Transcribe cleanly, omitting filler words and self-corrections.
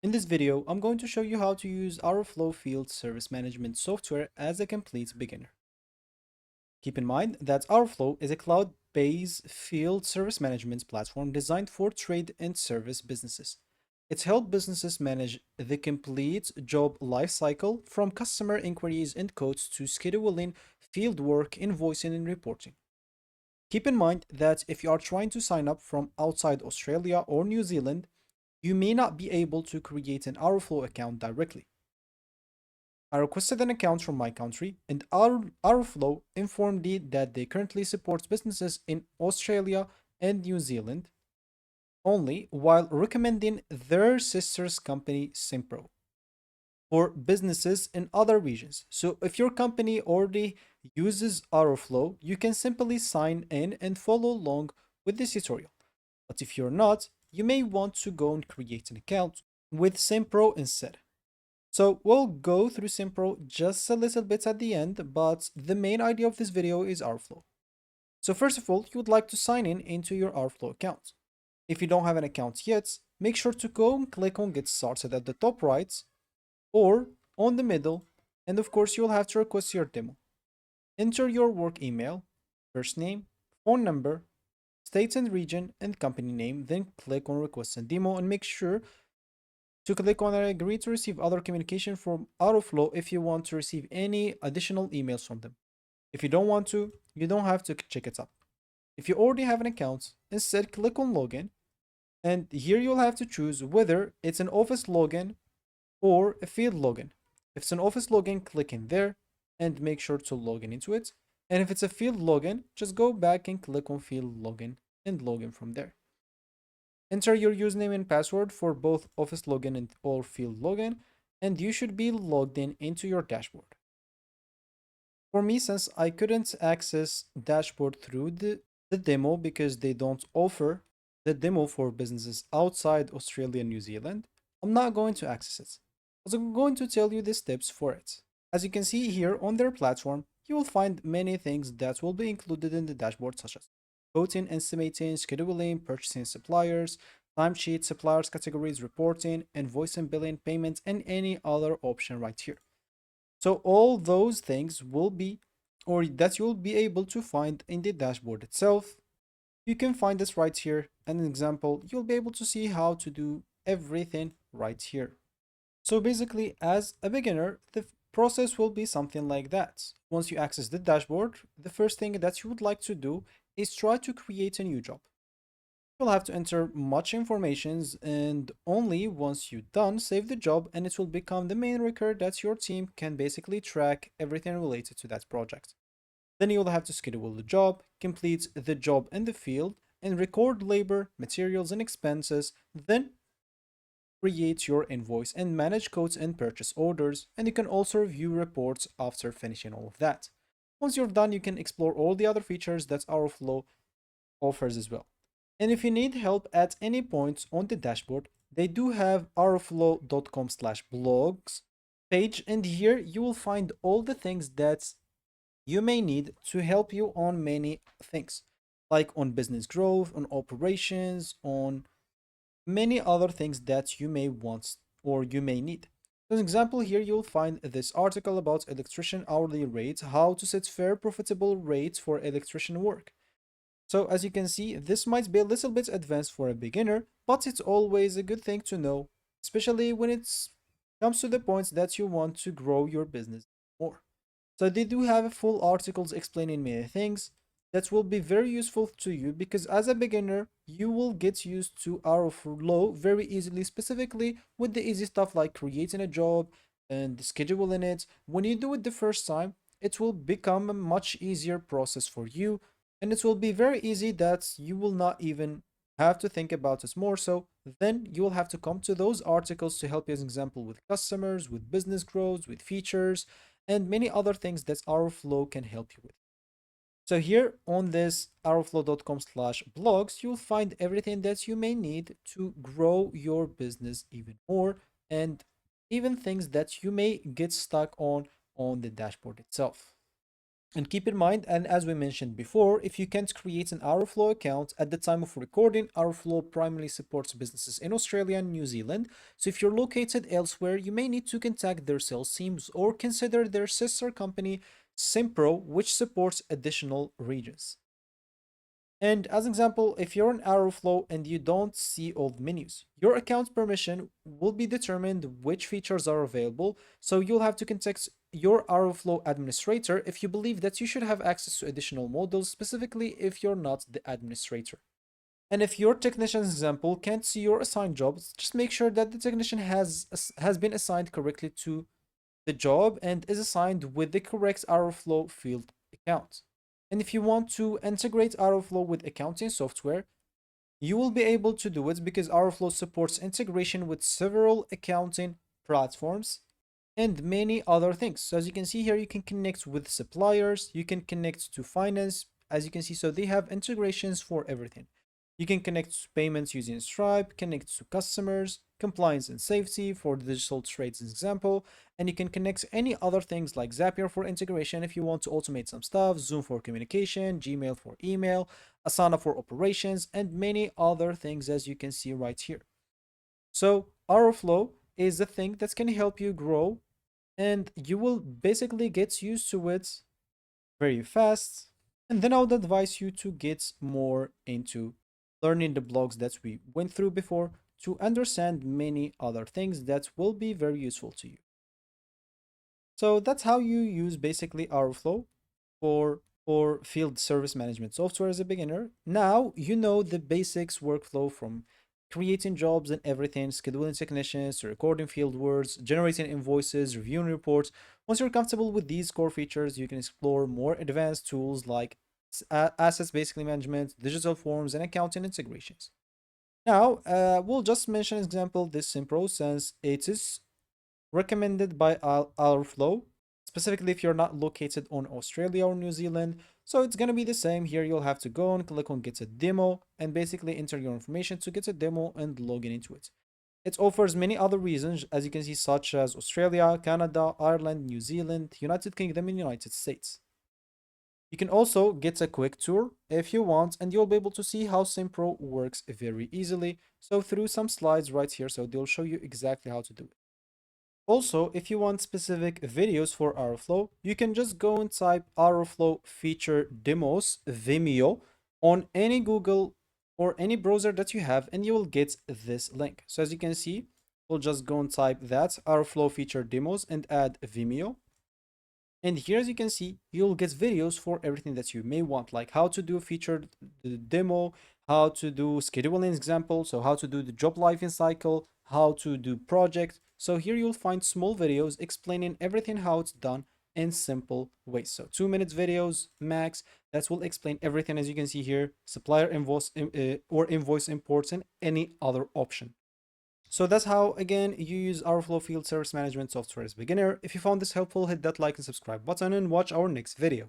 In this video, I'm going to show you how to use AroFlo field service management software as a complete beginner. Keep in mind that AroFlo is a cloud-based field service management platform designed for trade and service businesses. It's helped businesses manage the complete job lifecycle from customer inquiries and quotes to scheduling, field work, invoicing, and reporting. Keep in mind that if you are trying to sign up from outside Australia or New Zealand, you may not be able to create an AroFlo account directly. I requested an account from my country, and AroFlo informed me that they currently support businesses in Australia and New Zealand only, while recommending their sister's company Simpro for businesses in other regions. So if your company already uses AroFlo, you can simply sign in and follow along with this tutorial. But if you're not, you may want to go and create an account with Simpro instead. So we'll go through Simpro just a little bit at the end, but the main idea of this video is AroFlo. So first of all, you would like to sign in into your AroFlo account. If you don't have an account yet, make sure to go and click on Get Started at the top right or on the middle, and of course you'll have to request your demo. Enter your work email, first name, phone number, state and region, and company name, then click on Request and Demo and make sure to click on I agree to receive other communication from AroFlo if you want to receive any additional emails from them. If you don't want to, you don't have to check it up. If you already have an account, instead click on Login, and here you'll have to choose whether it's an office login or a field login. If it's an office login, click in there and make sure to log in into it. And if it's a field login, just go back and click on field login and log in from there. Enter your username and password for both office login and or field login, and you should be logged in into your dashboard. For me, since I couldn't access dashboard through the demo because they don't offer the demo for businesses outside Australia and New Zealand, I'm not going to access it. So I'm going to tell you the steps for it. As you can see here on their platform, you will find many things that will be included in the dashboard, such as quoting, estimating, scheduling, purchasing suppliers, timesheet, suppliers categories, reporting, invoice and billing, payments, and any other option right here. So all those things will be, or that you'll be able to find in the dashboard itself. You can find this right here. An example, you'll be able to see how to do everything right here. So basically, as a beginner, the process will be something like that. Once you access the dashboard, the first thing that you would like to do is try to create a new job. You'll have to enter much information, and only once you're done, save the job, and it will become the main record that your team can basically track everything related to that project. Then you'll have to schedule the job, complete the job in the field, and record labor, materials, and expenses. Then create your invoice and manage codes and purchase orders, and you can also review reports after finishing all of that. Once you're done, you can explore all the other features that AroFlo offers as well. And if you need help at any point on the dashboard, they do have aroflow.com/blogs page, and here you will find all the things that you may need to help you on many things, like on business growth, on operations, on many other things that you may want or you may need. As an example, here you'll find this article about electrician hourly rates, how to set fair profitable rates for electrician work. So as you can see, this might be a little bit advanced for a beginner, but it's always a good thing to know, especially when it comes to the points that you want to grow your business more. So they do have full articles explaining many things that will be very useful to you because as a beginner, you will get used to AroFlo very easily, specifically with the easy stuff like creating a job and scheduling it. When you do it the first time, it will become a much easier process for you, and it will be very easy that you will not even have to think about it more. So then you will have to come to those articles to help you, as an example, with customers, with business growth, with features, and many other things that AroFlo can help you with. So here on this aroflow.com/blogs, you'll find everything that you may need to grow your business even more, and even things that you may get stuck on the dashboard itself. And keep in mind, and as we mentioned before, if you can't create an AroFlo account at the time of recording, AroFlo primarily supports businesses in Australia and New Zealand. So if you're located elsewhere, you may need to contact their sales teams or consider their sister company, Simpro, which supports additional regions. And as an example, if you're in AroFlow and you don't see all the menus, your account permission will be determined which features are available. So you'll have to contact your AroFlow administrator if you believe that you should have access to additional modules, specifically if you're not the administrator. And if your technician's example can't see your assigned jobs, just make sure that the technician has been assigned correctly to the job and is assigned with the correct AroFlow field account. And if you want to integrate AroFlow with accounting software, you will be able to do it because AroFlow supports integration with several accounting platforms and many other things. So as you can see here, you can connect with suppliers, you can connect to finance, as you can see, so they have integrations for everything. You can connect to payments using Stripe, connect to customers, compliance and safety for the digital trades example, and you can connect any other things like Zapier for integration if you want to automate some stuff, Zoom for communication, Gmail for email, Asana for operations, and many other things as you can see right here. So AroFlow is the thing that's going to help you grow and you will basically get used to it very fast. And then I would advise you to get more into learning the blogs that we went through before to understand many other things that will be very useful to you. So that's how you use basically AroFlow for field service management software as a beginner. Now you know the basics workflow from creating jobs and everything, scheduling technicians, recording field words, generating invoices, reviewing reports. Once you're comfortable with these core features, you can explore more advanced tools like assets basically management, digital forms, and accounting integrations. Now, we'll just mention an example this Simpro since it is recommended by AroFlo, specifically if you're not located on Australia or New Zealand. So it's gonna be the same here. You'll have to go and click on get a demo and basically enter your information to get a demo and log in into it. It offers many other reasons, as you can see, such as Australia, Canada, Ireland, New Zealand, United Kingdom, and United States. You can also get a quick tour if you want, and you'll be able to see how Simpro works very easily. So through some slides right here, so they'll show you exactly how to do it. Also, if you want specific videos for AroFlow, you can just go and type AroFlow feature demos Vimeo on any Google or any browser that you have, and you will get this link. So as you can see, we'll just go and type that AroFlow feature demos and add Vimeo. And here, as you can see, you'll get videos for everything that you may want, like how to do a featured demo, how to do scheduling example, so how to do the job life cycle, how to do project. So here you'll find small videos explaining everything how it's done in simple ways. So 2 minutes videos max that will explain everything as you can see here, supplier invoice or invoice imports and any other option. So that's how, again, you use AroFlo Field Service Management software as a beginner. If you found this helpful, hit that like and subscribe button and watch our next video.